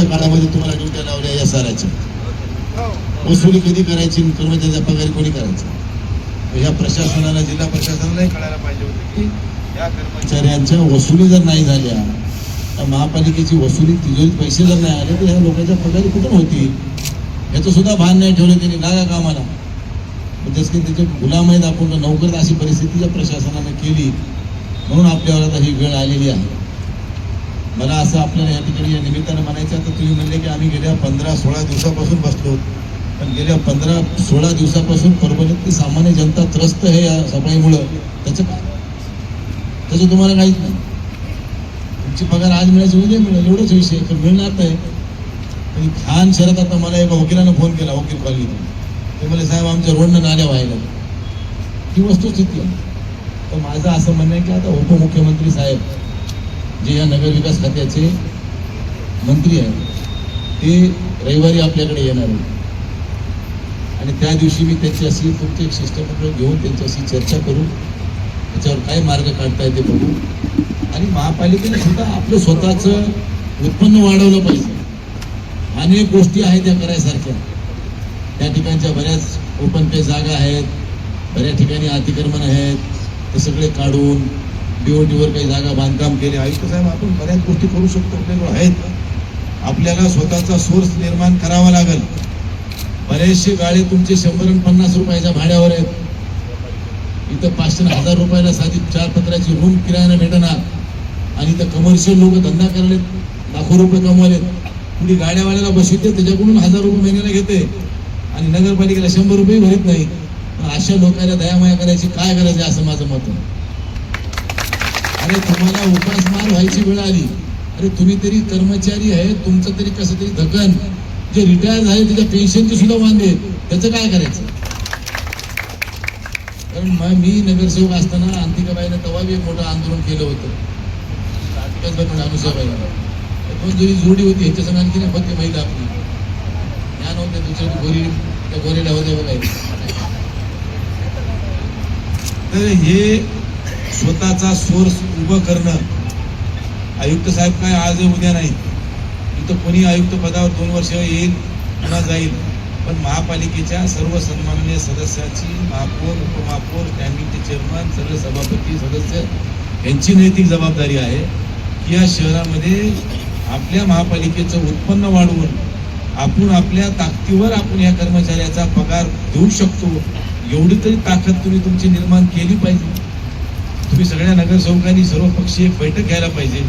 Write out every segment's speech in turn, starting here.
काळामध्ये तुम्हाला ड्युट्या लावल्या या साराच्या वसुली कधी करायची, कर्मचाऱ्याचा पगार कोणी करायचा? या प्रशासनाला, जिल्हा प्रशासनालाही कळायला पाहिजे होतं की या कर्मचाऱ्यांच्या वसुली जर नाही झाल्या, तर महापालिकेची वसुली तिजोरीत पैसे जर नाही आले तर ह्या लोकांच्या पगारी कुठून होती याचं सुद्धा भान नाही ठेवलं त्यांनी. लागा कामाला जसं की त्याचे गुलाम आहेत आपण, नोकर अशी परिस्थिती या प्रशासनाने केली म्हणून आपल्यावर आता ही वेळ आलेली आहे. मला असं आपल्याला या ठिकाणी या निमित्तानं म्हणायचं, तर तुम्ही म्हणले की आम्ही गेल्या 15-16 दिवसापासून बसलो, पण गेल्या 15-16 दिवसापासून परभणीतली सामान्य जनता त्रस्त आहे या सफाईमुळं. त्याचं काय? त्याचं तुम्हाला काहीच नाही. तुमची पगार आज मिळायची उद्या मिळेल एवढंच विषय, तर मिळणार नाही. पण खान शरद आता मला एका वकिलानं फोन केला, वकील कॉलनीतून. ते म्हणले साहेब आमच्या रोडनं नाल्या व्हायला. ही वस्तुस्थिती आहे. तर माझं असं म्हणणं आहे की आता उपमुख्यमंत्री साहेब जे या नगरविकास खात्याचे मंत्री आहेत ते रविवारी आपल्याकडे येणार आहेत आणि त्या दिवशी मी त्यांच्याशी तुमचे एक शिष्टमंडळ घेऊन त्यांच्याशी चर्चा करू, त्याच्यावर काय मार्ग काढता येते बघू. आणि महापालिकेने सुद्धा आपलं स्वतःचं उत्पन्न वाढवलं पाहिजे. अनेक गोष्टी आहेत त्या करायसारख्या. त्या ठिकाणच्या बऱ्याच ओपन पे जागा आहेत, बऱ्याच ठिकाणी अतिक्रमण आहेत, ते सगळे काढून बीओटीवर काही जागा बांधकाम केले. आयुक्त साहेब आपण बऱ्याच गोष्टी करू शकतो, आपल्याकडे आहेत. आपल्याला स्वतःचा सोर्स निर्माण करावा लागेल. बरेचसे गाळे तुमचे 100 आणि 50 रुपयाच्या भाड्यावर आहेत. इथं 500 आणि 1000 रुपयाला साधी 4 पत्राची रूम किरायाने भेटणार आणि इथं कमर्शियल लोक धंदा करायला लाखो रुपये कमवलेत. पुढे गाड्यावाल्याला बसविते, त्याच्याकडून 1000 रुपये महिन्याला घेते आणि नगरपालिकेला 100 रुपये भरत नाही. अशा लोकांना दयामाया करायची काय गरज आहे असं माझं मत आहे. अरे तुम्हाला उपासमार व्हायची वेळ आली. अरे तुम्ही तरी कर्मचारी आहे, तुमचं तरी कसं तरी धकन. जे रिटायर झाले त्याच्या पेन्शनचे सुद्धा वांदे, त्याचं काय करायचं? कारण मी नगरसेवक असताना अंतिकाबाईनं तेव्हा एक मोठं आंदोलन केलं होतं. अनुसाबाईला 2 जरी जोडी होती, ह्याच्या संग आणखी फक्त महिला आपली ज्ञान होते, दुसऱ्या गोरी त्या गोरेला होत्या बघायला. तर हे स्वतःचा सोर्स उभं करणं. आयुक्त साहेब काय आज उद्या नाही. इथं कोणी आयुक्त पदावर 2 वर्ष येईल पुन्हा जाईल, पण महापालिकेच्या सर्व सन्माननीय सदस्याची, महापौर, उपमहापौर, स्टँडिंगचे चेअरमन, सर्व सभापती, सदस्य यांची नैतिक जबाबदारी आहे की या शहरामध्ये आपल्या महापालिकेचं उत्पन्न वाढवून आपण आपल्या ताकदीवर आपण या कर्मचाऱ्याचा पगार देऊ शकतो, एवढी तरी ताकद तुम्ही तुमची निर्माण केली पाहिजे. तुम्ही सगळ्या नगरसेवकांनी सर्वपक्षीय एक बैठक घ्यायला पाहिजे.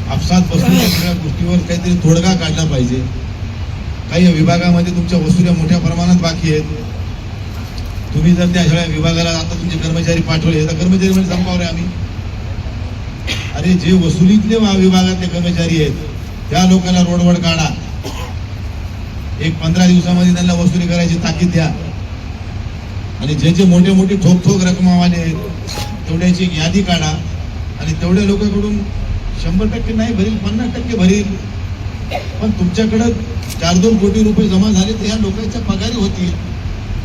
आपसात बसून या सगळ्या गोष्टीवर काहीतरी तोडगा काढला पाहिजे. काही विभागामध्ये तुमच्या वसुल्या मोठ्या प्रमाणात बाकी आहेत. तुम्ही जर त्या सगळ्या विभागाला आता तुमचे कर्मचारी पाठवले तर कर्मचारी म्हणजे संपावर आहे आम्ही. अरे जे वसुलीतले विभागातले कर्मचारी आहेत त्या लोकांना रोडवर काढा. एक 15 दिवसामध्ये त्यांना वसुली करायची ताकीद द्या. आणि जे जे मोठे मोठे ठोक रकमावाले आहेत तेवढ्याची एक यादी काढा आणि तेवढ्या लोकांकडून 100% नाही भरील, 50% भरील, पण तुमच्याकडं 4-2 कोटी रुपये जमा झाले तर या लोकांच्या पगारी होतील.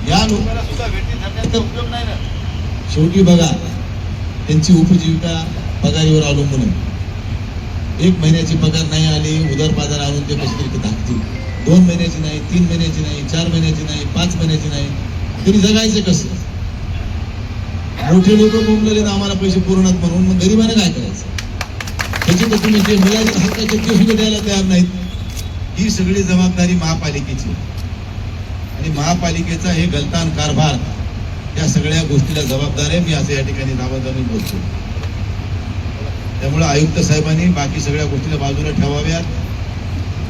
या लोकांना सुद्धा भेटी धरण्याचा उपयोग नाही ना. शेवटी बघा त्यांची उपजीविका पगारीवर अवलंबून आहे. 1 महिन्याची पगार नाही आली, उदरपादार आणून ते कशी तरी टाकतील. 2 महिन्याची नाही, 3 महिन्याची नाही, 4 महिन्याची नाही, 5 महिन्याची नाही, तरी जगायचं कसं? मोठे लोक बोंबलेले आम्हाला पैसे पुरवणार म्हणून, मग गरिबाने काय करायचं? त्याची तर तुम्ही जे मिळाले हक्काचे ते सुद्धा द्यायला तयार नाहीत. ही सगळी जबाबदारी महापालिकेची आणि महापालिकेचा हे गलतान कारभार या सगळ्या गोष्टीला जबाबदार आहे. मी असं या ठिकाणी नावादानी बोलतो. त्यामुळे आयुक्त साहेबांनी बाकी सगळ्या गोष्टीला बाजूला ठेवाव्यात.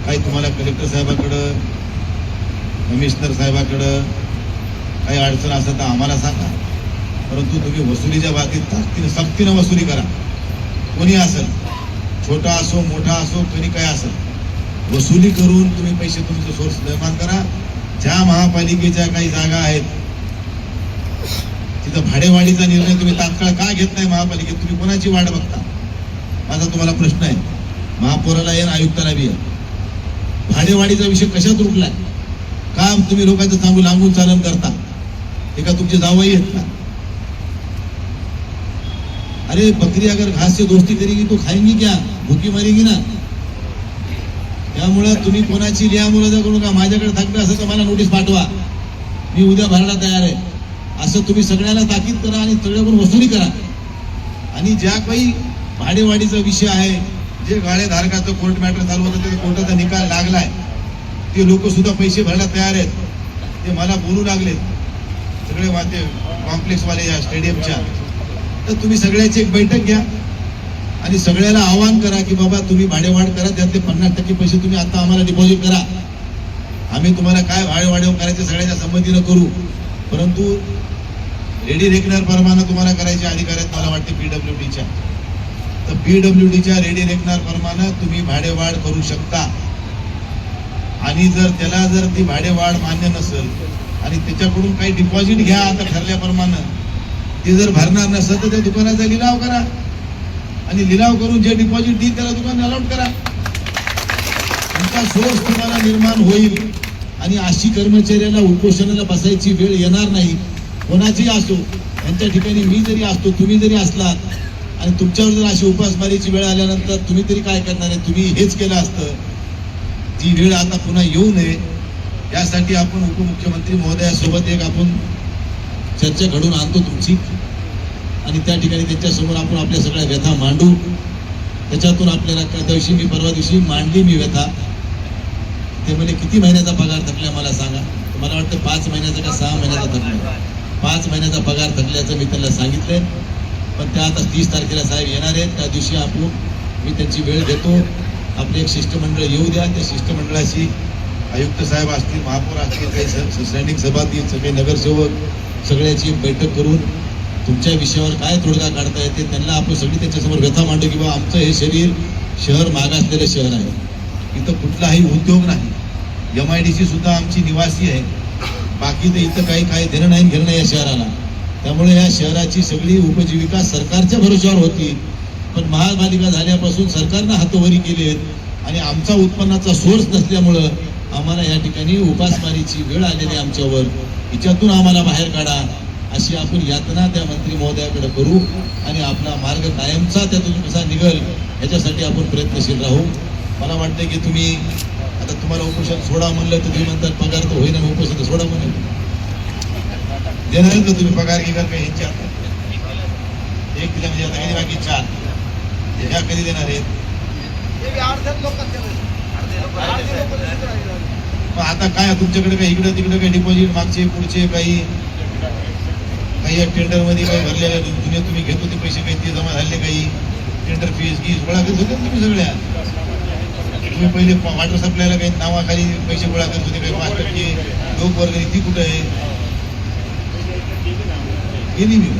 काही तुम्हाला कलेक्टर साहेबाकडं, कमिशनर साहेबाकडं काही अडचण असेल तर आम्हाला सांगा, परंतु तुम्ही वसुलीच्या बाबतीत सक्तीनं वसुली करा. कोणी असेल, छोटा असो मोठा असो, कोणी काय असेल, वसुली करून तुम्ही पैसे तुमचे सोर्स निर्माण करा. ज्या महापालिकेच्या काही जागा आहेत तिथं भाडेवाढीचा निर्णय तुम्ही तात्काळ का घेत नाही महापालिकेत? तुम्ही कोणाची वाट बघता? माझा तुम्हाला प्रश्न आहे. महापौराला आहे, आयुक्ताला बी आहे. भाडेवाढीचा विषय कशात रुकलाय? का तुम्ही लोकांचं चांगलं लांबून चालन करता? हे का तुमचे जावई आहेत का? अरे बकरी अगर घास से दोस्ती करेगी तो खाएंगी क्या? भूखी मरेगी ना. त्यामुळे तुम्ही कोणाची लिहामुलदा करू नका. माझ्याकडे थांबलं असं तर मला नोटीस पाठवा, मी उद्या भरायला तयार आहे. असं तुम्ही सगळ्याला ताकीद करा आणि सगळ्याकडून वसुली करा. आणि ज्या काही भाडेवाढीचा विषय आहे, जे गाळेधारकाचं कोर्ट मॅटर चालू होतं ते कोर्टाचा निकाल लागलाय, ते लोक सुद्धा पैसे भरायला तयार आहेत. ते मला बोलू लागलेत सगळे वाते कॉम्प्लेक्सवाले या स्टेडियमच्या. तर तुम्ही सगळ्याची एक बैठक घ्या आणि सगळ्याला आवाहन करा की बाबा तुम्ही भाडेवाढ करा, त्यातले 50% पैसे तुम्ही आता आम्हाला डिपॉझिट करा. आम्ही तुम्हाला काय भाडेवाढ करायचे सगळ्याच्या संमतीनं करू, परंतु रेडी रेकनर प्रमाणे तुम्हाला करायचे अधिकार आहेत मला वाटते PWDच्या. तर PWDच्या रेडी रेकनर प्रमाणे तुम्ही भाडेवाढ करू शकता. आणि जर त्याला जर ती भाडेवाढ मान्य नसेल आणि त्याच्याकडून काही डिपॉझिट घ्या आता ठरल्याप्रमाणे, ते जर भरणार नसेल तर त्या दुकानाचा लिलाव करा आणि लिलाव करून जे डिपॉझिट देईल त्याला दुकान अलॉट करा. तुमचा सोर्स तुम्हाला निर्माण होईल आणि अशी कर्मचाऱ्याला उपोषणाला बसायची वेळ येणार नाही. कोणाची असो, यांच्या ठिकाणी मी जरी असतो, तुम्ही जरी असलात आणि तुमच्यावर जर अशी उपासमारीची वेळ आल्यानंतर तुम्ही तरी काय करणार आहे? तुम्ही हेच केलं असतं. ती वेळ आता पुन्हा येऊ नये यासाठी आपण उपमुख्यमंत्री महोदयासोबत एक आपण चर्चा घडून आणतो तुमची, आणि त्या ठिकाणी त्यांच्यासमोर आपण आपल्या सगळ्या व्यथा मांडू. त्याच्यातून आपल्याला त्या दिवशी मी परवा दिवशी मांडली मी व्यथा. ते म्हणजे किती महिन्याचा पगार थकला मला सांगा. मला वाटतं 5 महिन्याचा का 6 महिन्याचा थकला. 5 महिन्याचा पगार थकल्याचं मी त्यांना सांगितलंय. पण त्या आता 30 तारखेला साहेब येणार आहेत, त्या दिवशी आपण मी त्यांची वेळ घेतो. आपले एक शिष्टमंडळ येऊ द्या, त्या शिष्टमंडळाशी आयुक्त साहेब असतील, महापौर असतील, काही स्टँडिंग सभापती, सगळे नगरसेवक सगळ्याची बैठक करून तुमच्या विषयावर काय तोडगा काढता येते त्यांना आपण सगळी त्याच्यासमोर व्यथा मांडू की बाबा आमचं हे शहर मागासलेलं शहर आहे, इथं कुठलाही उद्योग नाही. MIDC सुद्धा आमची निवासी आहे. बाकी तर इथं काही देणं नाही घेणं नाही या शहराला. त्यामुळे या शहराची सगळी उपजीविका सरकारच्या भरोश्यावर होती. पण महापालिका झाल्यापासून सरकारनं हातोवरी केली आहेत आणि आमचा उत्पन्नाचा सोर्स नसल्यामुळं आम्हाला या ठिकाणी उपासमारीची वेळ आलेली आमच्यावर. हिच्यातून आम्हाला बाहेर काढा अशी आपण यातना त्या मंत्री महोदयाकडे करू आणि आपला मार्ग कायमचा त्यातून कसा निघल याच्यासाठी आपण प्रयत्नशील राहू. मला वाटतं की तुम्ही आता तुम्हाला उपोषण सोडा म्हणलं तर तुम्ही म्हणतात पगार तर होईना, उपोषण सोडा म्हणून देणार का तुम्ही पगार घेणार का? ह्यांच्या एक दिल्या म्हणजे आता कधी बाकी 4 ह्या कधी देणार आहेत? आता काय तुमच्याकडे काही इकडे तिकडे काही डिपॉझिट मागचे पुढचे काही टेंडर मध्ये काही भरलेल्या जुने तुम्ही घेत होते पैसे काही ते जमा झाले, काही टेंडर फीस गोळा करत होते तुम्ही सगळ्या. तुम्ही पहिले वॉटर सप्लायला काही नावाखाली पैसे गोळा करत होते, काही 5% लोक वर्ग ती कुठे आहे गेली मी.